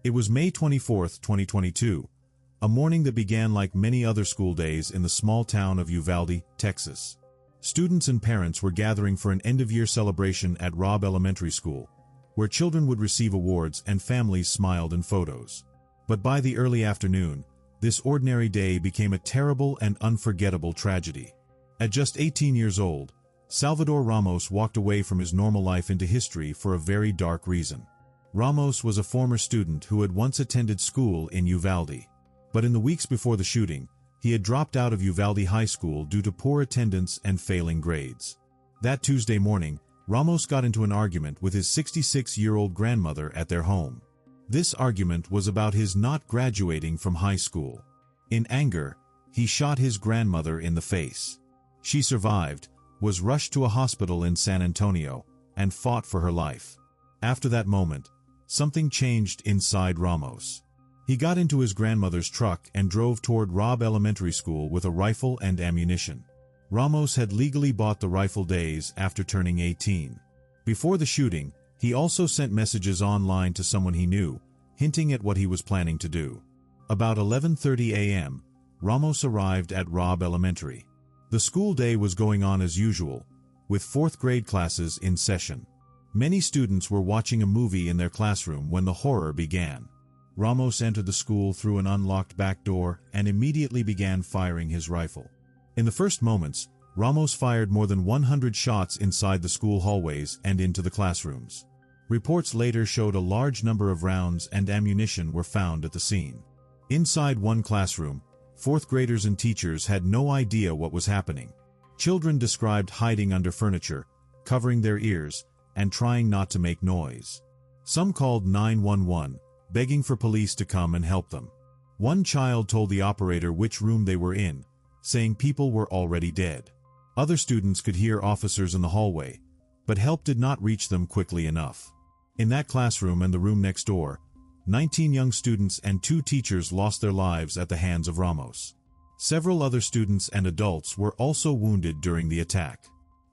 It was May 24, 2022, a morning that began like many other school days in the small town of Uvalde, Texas. Students and parents were gathering for an end-of-year celebration at Robb Elementary School, where children would receive awards and families smiled in photos. But by the early afternoon, this ordinary day became a terrible and unforgettable tragedy. At just 18 years old, Salvador Ramos walked away from his normal life into history for a very dark reason. Ramos was a former student who had once attended school in Uvalde. But in the weeks before the shooting, he had dropped out of Uvalde High School due to poor attendance and failing grades. That Tuesday morning, Ramos got into an argument with his 66-year-old grandmother at their home. This argument was about his not graduating from high school. In anger, he shot his grandmother in the face. She survived, was rushed to a hospital in San Antonio, and fought for her life. After that moment, something changed inside Ramos. He got into his grandmother's truck and drove toward Robb Elementary School with a rifle and ammunition. Ramos had legally bought the rifle days after turning 18. Before the shooting, he also sent messages online to someone he knew, hinting at what he was planning to do. About 11:30 a.m., Ramos arrived at Robb Elementary. The school day was going on as usual, with fourth-grade classes in session. Many students were watching a movie in their classroom when the horror began. Ramos entered the school through an unlocked back door and immediately began firing his rifle. In the first moments, Ramos fired more than 100 shots inside the school hallways and into the classrooms. Reports later showed a large number of rounds and ammunition were found at the scene. Inside one classroom, fourth graders and teachers had no idea what was happening. Children described hiding under furniture, covering their ears, and trying not to make noise. Some called 911, begging for police to come and help them. One child told the operator which room they were in, saying people were already dead. Other students could hear officers in the hallway, but help did not reach them quickly enough. In that classroom and the room next door, 19 young students and 2 teachers lost their lives at the hands of Ramos. Several other students and adults were also wounded during the attack.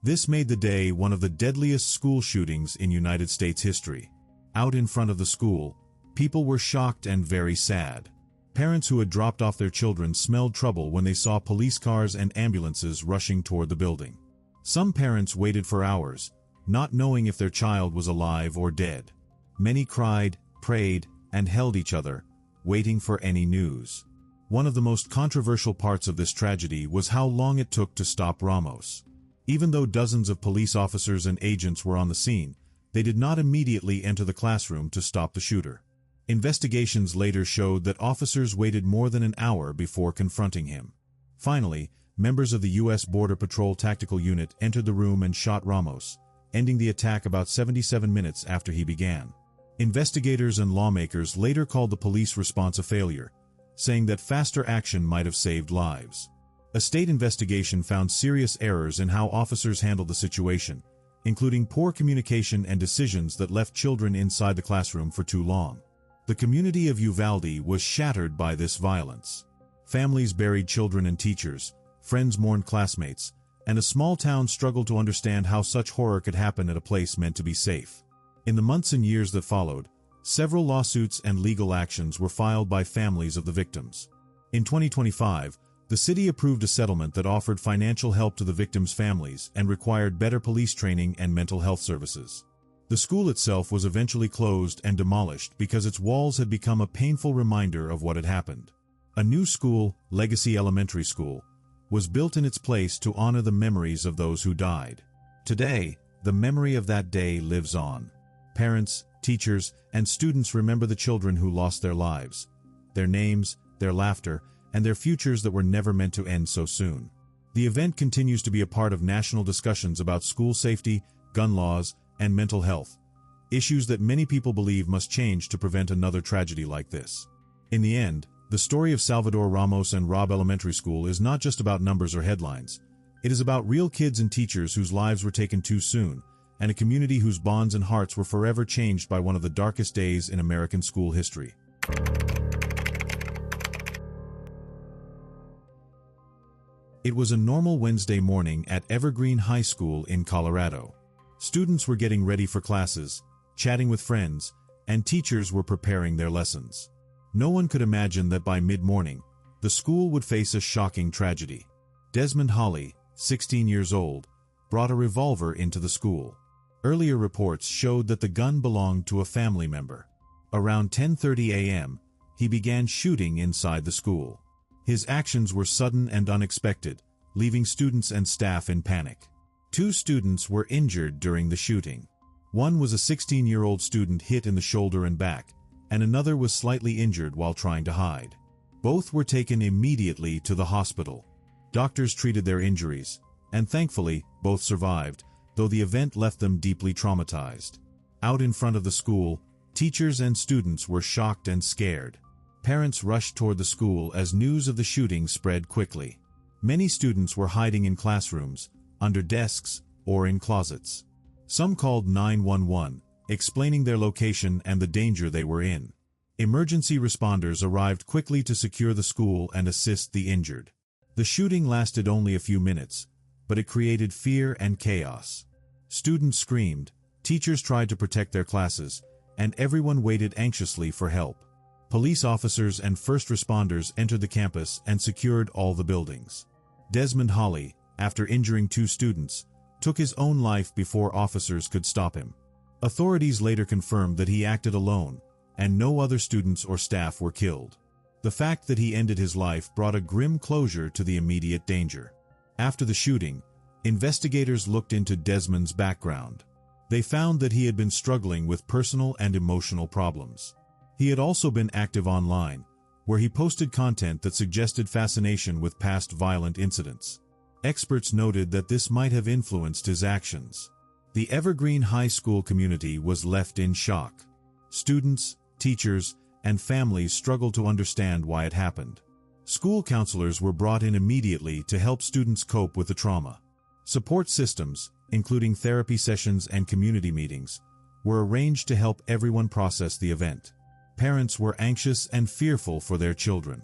This made the day one of the deadliest school shootings in United States history. Out in front of the school, people were shocked and very sad. Parents who had dropped off their children smelled trouble when they saw police cars and ambulances rushing toward the building. Some parents waited for hours, not knowing if their child was alive or dead. Many cried, prayed, and held each other, waiting for any news. One of the most controversial parts of this tragedy was how long it took to stop Ramos. Even though dozens of police officers and agents were on the scene, they did not immediately enter the classroom to stop the shooter. Investigations later showed that officers waited more than an hour before confronting him. Finally, members of the U.S. Border Patrol Tactical Unit entered the room and shot Ramos, ending the attack about 77 minutes after he began. Investigators and lawmakers later called the police response a failure, saying that faster action might have saved lives. A state investigation found serious errors in how officers handled the situation, including poor communication and decisions that left children inside the classroom for too long. The community of Uvalde was shattered by this violence. Families buried children and teachers, friends mourned classmates, and a small town struggled to understand how such horror could happen at a place meant to be safe. In the months and years that followed, several lawsuits and legal actions were filed by families of the victims. In 2025, the city approved a settlement that offered financial help to the victims' families and required better police training and mental health services. The school itself was eventually closed and demolished because its walls had become a painful reminder of what had happened. A new school, Legacy Elementary School, was built in its place to honor the memories of those who died. Today, the memory of that day lives on. Parents, teachers, and students remember the children who lost their lives, their names, their laughter, and their futures that were never meant to end so soon. The event continues to be a part of national discussions about school safety, gun laws, and mental health, issues that many people believe must change to prevent another tragedy like this. In the end, the story of Salvador Ramos and Robb Elementary School is not just about numbers or headlines. It is about real kids and teachers whose lives were taken too soon, and a community whose bonds and hearts were forever changed by one of the darkest days in American school history. It was a normal Wednesday morning at Evergreen High School in Colorado. Students were getting ready for classes, chatting with friends, and teachers were preparing their lessons. No one could imagine that by mid-morning, the school would face a shocking tragedy. Desmond Holly, 16 years old, brought a revolver into the school. Earlier reports showed that the gun belonged to a family member. Around 10:30 a.m., he began shooting inside the school. His actions were sudden and unexpected, leaving students and staff in panic. 2 students were injured during the shooting. One was a 16-year-old student hit in the shoulder and back, and another was slightly injured while trying to hide. Both were taken immediately to the hospital. Doctors treated their injuries, and thankfully, both survived, though the event left them deeply traumatized. Out in front of the school, teachers and students were shocked and scared. Parents rushed toward the school as news of the shooting spread quickly. Many students were hiding in classrooms, under desks, or in closets. Some called 911, explaining their location and the danger they were in. Emergency responders arrived quickly to secure the school and assist the injured. The shooting lasted only a few minutes, but it created fear and chaos. Students screamed, teachers tried to protect their classes, and everyone waited anxiously for help. Police officers and first responders entered the campus and secured all the buildings. Desmond Holly, after injuring 2 students, took his own life before officers could stop him. Authorities later confirmed that he acted alone, and no other students or staff were killed. The fact that he ended his life brought a grim closure to the immediate danger. After the shooting, investigators looked into Desmond's background. They found that he had been struggling with personal and emotional problems. He had also been active online, where he posted content that suggested fascination with past violent incidents. Experts noted that this might have influenced his actions. The Evergreen High School community was left in shock. Students, teachers, and families struggled to understand why it happened. School counselors were brought in immediately to help students cope with the trauma. Support systems, including therapy sessions and community meetings, were arranged to help everyone process the event. Parents were anxious and fearful for their children.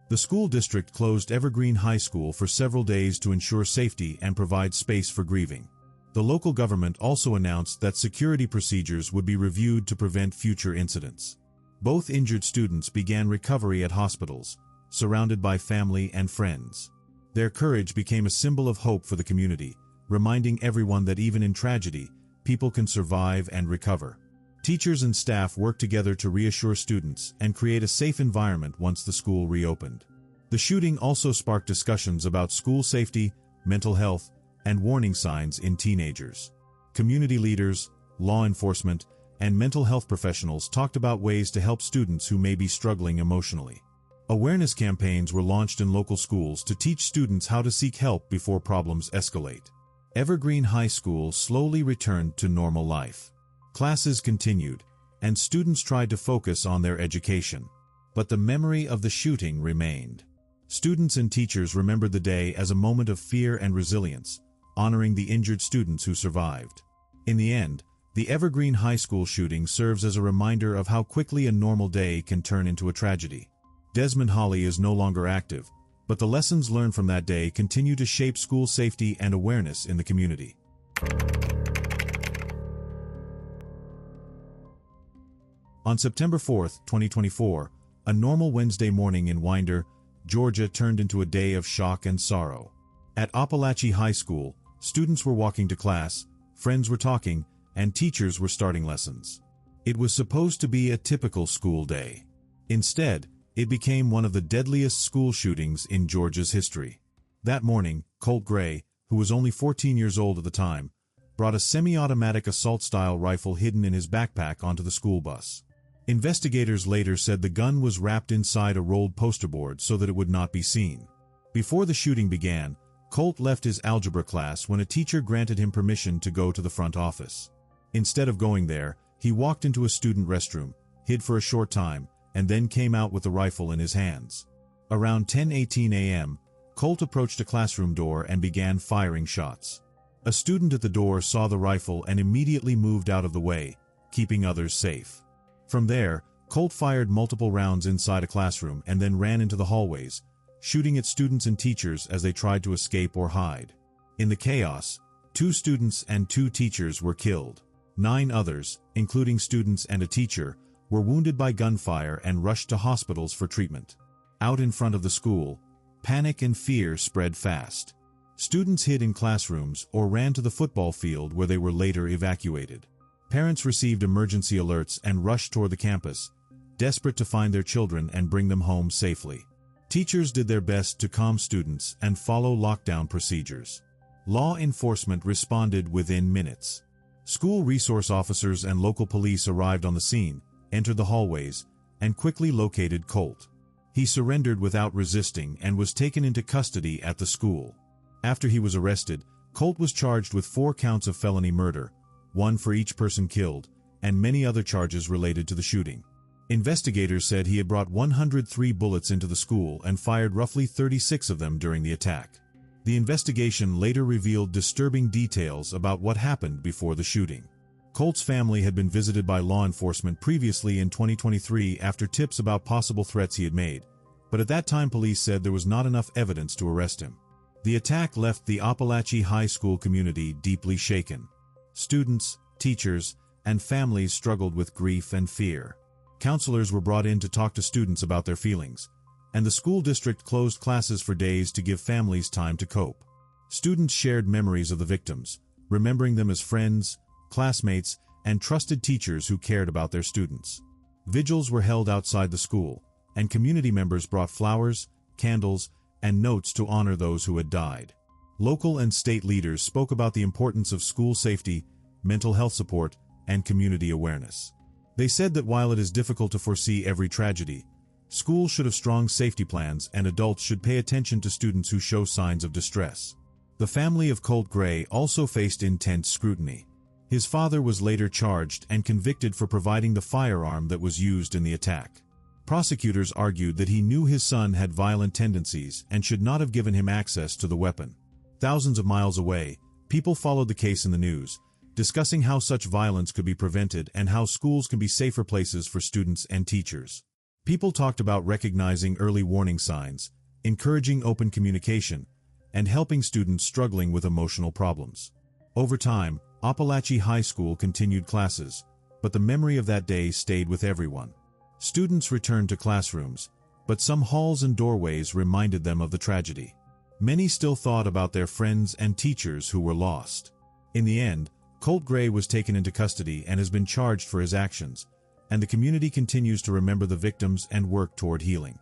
The school district closed Evergreen High School for several days to ensure safety and provide space for grieving. The local government also announced that security procedures would be reviewed to prevent future incidents. Both injured students began recovery at hospitals, surrounded by family and friends. Their courage became a symbol of hope for the community, reminding everyone that even in tragedy, people can survive and recover. Teachers and staff worked together to reassure students and create a safe environment once the school reopened. The shooting also sparked discussions about school safety, mental health, and warning signs in teenagers. Community leaders, law enforcement, and mental health professionals talked about ways to help students who may be struggling emotionally. Awareness campaigns were launched in local schools to teach students how to seek help before problems escalate. Evergreen High School slowly returned to normal life. Classes continued, and students tried to focus on their education. But the memory of the shooting remained. Students and teachers remembered the day as a moment of fear and resilience, honoring the injured students who survived. In the end, the Evergreen High School shooting serves as a reminder of how quickly a normal day can turn into a tragedy. Desmond Holly is no longer active, but the lessons learned from that day continue to shape school safety and awareness in the community. On September 4, 2024, a normal Wednesday morning in Winder, Georgia turned into a day of shock and sorrow. At Apalachee High School, students were walking to class, friends were talking, and teachers were starting lessons. It was supposed to be a typical school day. Instead, it became one of the deadliest school shootings in Georgia's history. That morning, Colt Gray, who was only 14 years old at the time, brought a semi-automatic assault-style rifle hidden in his backpack onto the school bus. Investigators later said the gun was wrapped inside a rolled poster board so that it would not be seen. Before the shooting began, Colt left his algebra class when a teacher granted him permission to go to the front office. Instead of going there, he walked into a student restroom, hid for a short time, and then came out with the rifle in his hands. Around 10:18 a.m., Colt approached a classroom door and began firing shots. A student at the door saw the rifle and immediately moved out of the way, keeping others safe. From there, Colt fired multiple rounds inside a classroom and then ran into the hallways, shooting at students and teachers as they tried to escape or hide. In the chaos, 2 students and 2 teachers were killed. 9 others, including students and a teacher, were wounded by gunfire and rushed to hospitals for treatment. Out in front of the school, panic and fear spread fast. Students hid in classrooms or ran to the football field where they were later evacuated. Parents received emergency alerts and rushed toward the campus, desperate to find their children and bring them home safely. Teachers did their best to calm students and follow lockdown procedures. Law enforcement responded within minutes. School resource officers and local police arrived on the scene, entered the hallways, and quickly located Colt. He surrendered without resisting and was taken into custody at the school. After he was arrested, Colt was charged with 4 counts of felony murder, 1 for each person killed, and many other charges related to the shooting. Investigators said he had brought 103 bullets into the school and fired roughly 36 of them during the attack. The investigation later revealed disturbing details about what happened before the shooting. Colt's family had been visited by law enforcement previously in 2023 after tips about possible threats he had made, but at that time police said there was not enough evidence to arrest him. The attack left the Apalachee High School community deeply shaken. Students, teachers, and families struggled with grief and fear. Counselors were brought in to talk to students about their feelings, and the school district closed classes for days to give families time to cope. Students shared memories of the victims, remembering them as friends, classmates, and trusted teachers who cared about their students. Vigils were held outside the school, and community members brought flowers, candles, and notes to honor those who had died. Local and state leaders spoke about the importance of school safety, mental health support, and community awareness. They said that while it is difficult to foresee every tragedy, schools should have strong safety plans and adults should pay attention to students who show signs of distress. The family of Colt Gray also faced intense scrutiny. His father was later charged and convicted for providing the firearm that was used in the attack. Prosecutors argued that he knew his son had violent tendencies and should not have given him access to the weapon. Thousands of miles away, people followed the case in the news, discussing how such violence could be prevented and how schools can be safer places for students and teachers. People talked about recognizing early warning signs, encouraging open communication, and helping students struggling with emotional problems. Over time, Apalachee High School continued classes, but the memory of that day stayed with everyone. Students returned to classrooms, but some halls and doorways reminded them of the tragedy. Many still thought about their friends and teachers who were lost. In the end, Colt Gray was taken into custody and has been charged for his actions, and the community continues to remember the victims and work toward healing.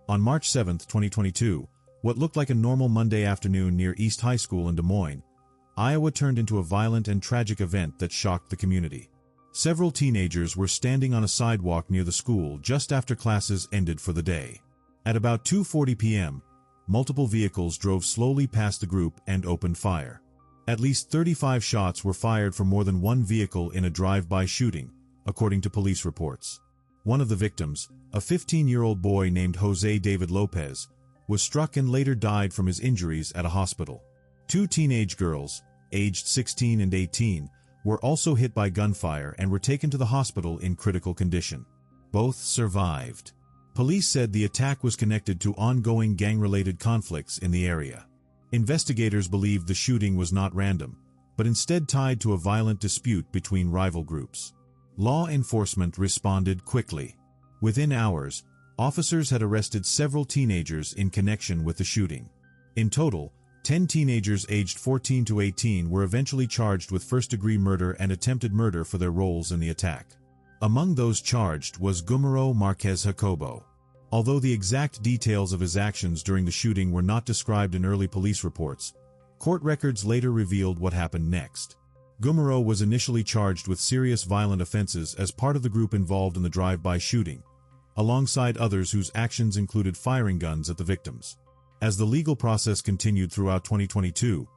On March 7, 2022, what looked like a normal Monday afternoon near East High School in Des Moines, Iowa turned into a violent and tragic event that shocked the community. Several teenagers were standing on a sidewalk near the school just after classes ended for the day. At about 2:40 p.m., multiple vehicles drove slowly past the group and opened fire. At least 35 shots were fired from more than one vehicle in a drive-by shooting, according to police reports. One of the victims, a 15-year-old boy named Jose David Lopez, was struck and later died from his injuries at a hospital. 2 teenage girls, aged 16 and 18, were also hit by gunfire and were taken to the hospital in critical condition. Both survived. Police said the attack was connected to ongoing gang-related conflicts in the area. Investigators believed the shooting was not random, but instead tied to a violent dispute between rival groups. Law enforcement responded quickly. Within hours, officers had arrested several teenagers in connection with the shooting. In total, 10 teenagers aged 14 to 18 were eventually charged with first-degree murder and attempted murder for their roles in the attack. Among those charged was Gumaro Marquez Jacobo. Although the exact details of his actions during the shooting were not described in early police reports, court records later revealed what happened next. Gumaro was initially charged with serious violent offenses as part of the group involved in the drive-by shooting, alongside others whose actions included firing guns at the victims. As the legal process continued throughout 2022,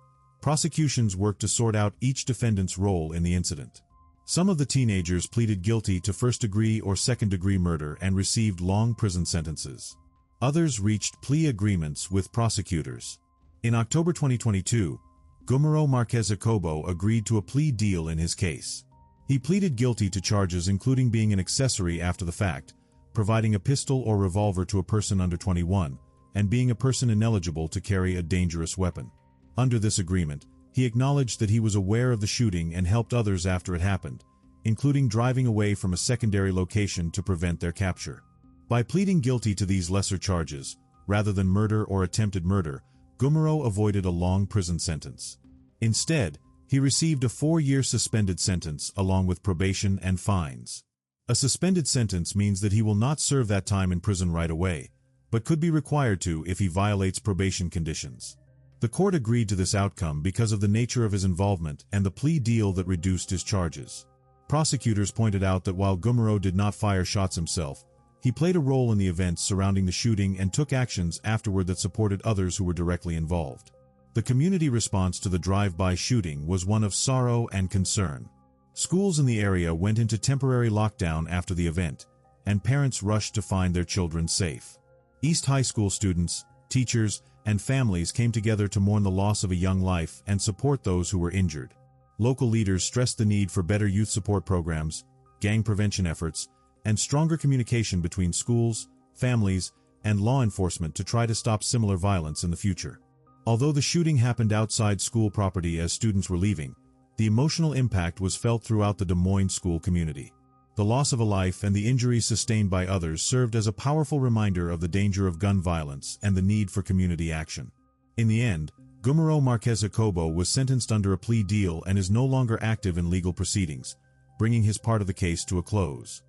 prosecutions worked to sort out each defendant's role in the incident. Some of the teenagers pleaded guilty to first-degree or second-degree murder and received long prison sentences. Others reached plea agreements with prosecutors. In October 2022, Gumaro Marquez Jacobo agreed to a plea deal in his case. He pleaded guilty to charges including being an accessory after the fact, providing a pistol or revolver to a person under 21, and being a person ineligible to carry a dangerous weapon. Under this agreement, He acknowledged that he was aware of the shooting and helped others after it happened, including driving away from a secondary location to prevent their capture. By pleading guilty to these lesser charges, rather than murder or attempted murder, Gumerot avoided a long prison sentence. Instead, he received a 4-year suspended sentence along with probation and fines. A suspended sentence means that he will not serve that time in prison right away, but could be required to if he violates probation conditions. The court agreed to this outcome because of the nature of his involvement and the plea deal that reduced his charges. Prosecutors pointed out that while Gumerot did not fire shots himself, he played a role in the events surrounding the shooting and took actions afterward that supported others who were directly involved. The community response to the drive-by shooting was one of sorrow and concern. Schools in the area went into temporary lockdown after the event, and parents rushed to find their children safe. East High School students, teachers, and families came together to mourn the loss of a young life and support those who were injured. Local leaders stressed the need for better youth support programs, gang prevention efforts, and stronger communication between schools, families, and law enforcement to try to stop similar violence in the future. Although the shooting happened outside school property as students were leaving, the emotional impact was felt throughout the Des Moines school community. The loss of a life and the injuries sustained by others served as a powerful reminder of the danger of gun violence and the need for community action. In the end, Gumerot Marquez Jacobo was sentenced under a plea deal and is no longer active in legal proceedings, bringing his part of the case to a close.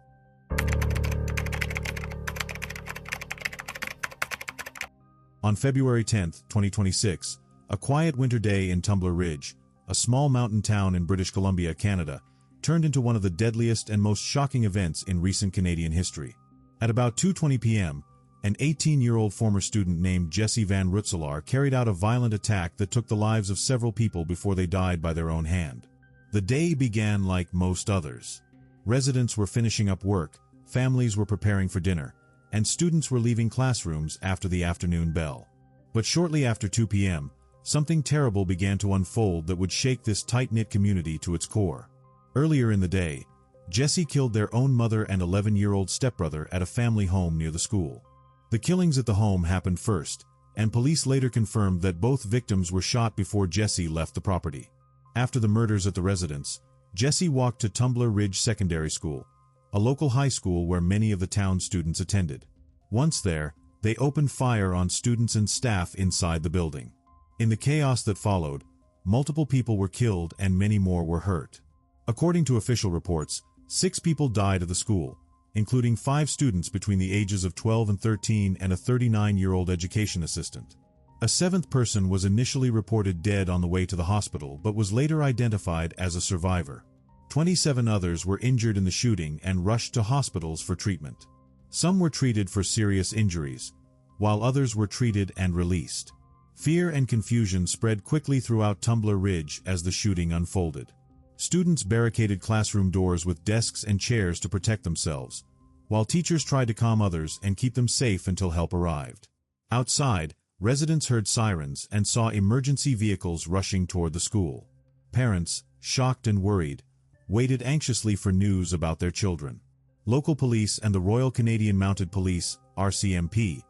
On February 10, 2026, a quiet winter day in Tumbler Ridge, a small mountain town in British Columbia, Canada, turned into one of the deadliest and most shocking events in recent Canadian history. At about 2:20 p.m., an 18-year-old former student named Jesse Van Rutselaar carried out a violent attack that took the lives of several people before they died by their own hand. The day began like most others. Residents were finishing up work, families were preparing for dinner, and students were leaving classrooms after the afternoon bell. But shortly after 2 p.m., something terrible began to unfold that would shake this tight-knit community to its core. Earlier in the day, Jesse killed their own mother and 11-year-old stepbrother at a family home near the school. The killings at the home happened first, and police later confirmed that both victims were shot before Jesse left the property. After the murders at the residence, Jesse walked to Tumbler Ridge Secondary School, a local high school where many of the town's students attended. Once there, they opened fire on students and staff inside the building. In the chaos that followed, multiple people were killed and many more were hurt. According to official reports, 6 people died at the school, including 5 students between the ages of 12 and 13 and a 39-year-old education assistant. A 7th person was initially reported dead on the way to the hospital but was later identified as a survivor. 27 others were injured in the shooting and rushed to hospitals for treatment. Some were treated for serious injuries, while others were treated and released. Fear and confusion spread quickly throughout Tumbler Ridge as the shooting unfolded. Students barricaded classroom doors with desks and chairs to protect themselves, while teachers tried to calm others and keep them safe until help arrived. Outside, residents heard sirens and saw emergency vehicles rushing toward the school. Parents, shocked and worried, waited anxiously for news about their children. Local police and the Royal Canadian Mounted Police, RCMP,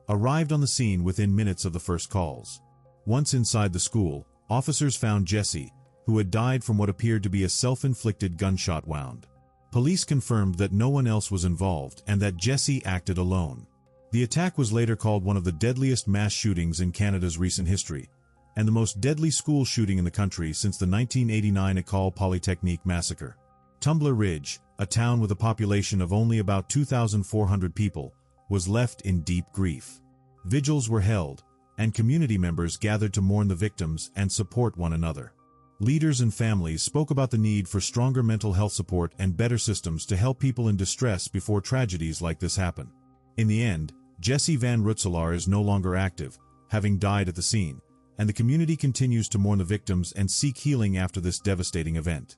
arrived on the scene within minutes of the first calls. Once inside the school, officers found Jesse, who had died from what appeared to be a self-inflicted gunshot wound. Police confirmed that no one else was involved and that Jesse acted alone. The attack was later called one of the deadliest mass shootings in Canada's recent history, and the most deadly school shooting in the country since the 1989 École Polytechnique massacre. Tumbler Ridge, a town with a population of only about 2,400 people, was left in deep grief. Vigils were held, and community members gathered to mourn the victims and support one another. Leaders and families spoke about the need for stronger mental health support and better systems to help people in distress before tragedies like this happen. In the end, Jesse Van Rutselaar is no longer active, having died at the scene, and the community continues to mourn the victims and seek healing after this devastating event.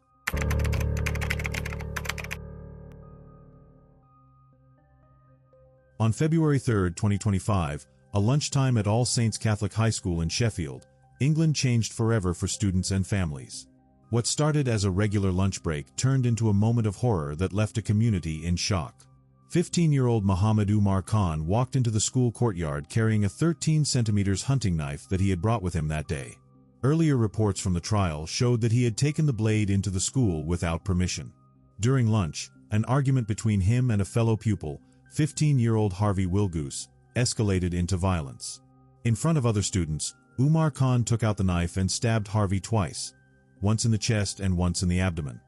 On February 3, 2025, a lunchtime at All Saints Catholic High School in Sheffield, England changed forever for students and families. What started as a regular lunch break turned into a moment of horror that left a community in shock. 15-year-old Mohammed Umar Khan walked into the school courtyard carrying a 13 centimeters hunting knife that he had brought with him that day. Earlier reports from the trial showed that he had taken the blade into the school without permission. During lunch, an argument between him and a fellow pupil, 15-year-old Harvey Wilgoose, escalated into violence. In front of other students, Umar Khan took out the knife and stabbed Harvey twice, once in the chest and once in the abdomen.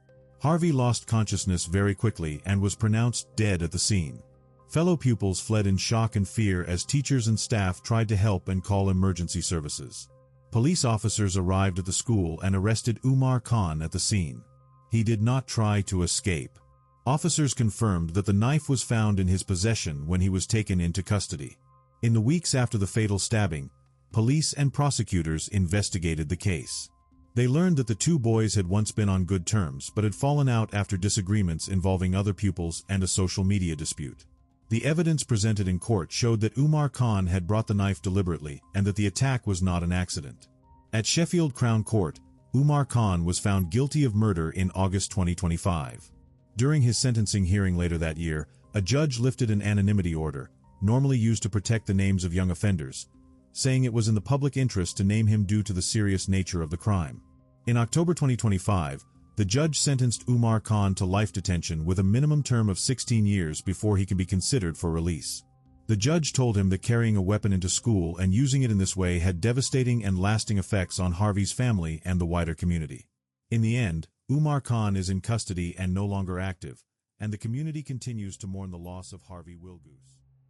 Harvey lost consciousness very quickly and was pronounced dead at the scene. Fellow pupils fled in shock and fear as teachers and staff tried to help and call emergency services. Police officers arrived at the school and arrested Umar Khan at the scene. He did not try to escape. Officers confirmed that the knife was found in his possession when he was taken into custody. In the weeks after the fatal stabbing, police and prosecutors investigated the case. They learned that the two boys had once been on good terms but had fallen out after disagreements involving other pupils and a social media dispute. The evidence presented in court showed that Umar Khan had brought the knife deliberately and that the attack was not an accident. At Sheffield Crown Court, Umar Khan was found guilty of murder in August 2025. During his sentencing hearing later that year, a judge lifted an anonymity order, normally used to protect the names of young offenders, saying it was in the public interest to name him due to the serious nature of the crime. In October 2025, the judge sentenced Umar Khan to life detention with a minimum term of 16 years before he can be considered for release. The judge told him that carrying a weapon into school and using it in this way had devastating and lasting effects on Harvey's family and the wider community. In the end, Umar Khan is in custody and no longer active, and the community continues to mourn the loss of Harvey Wilgoose.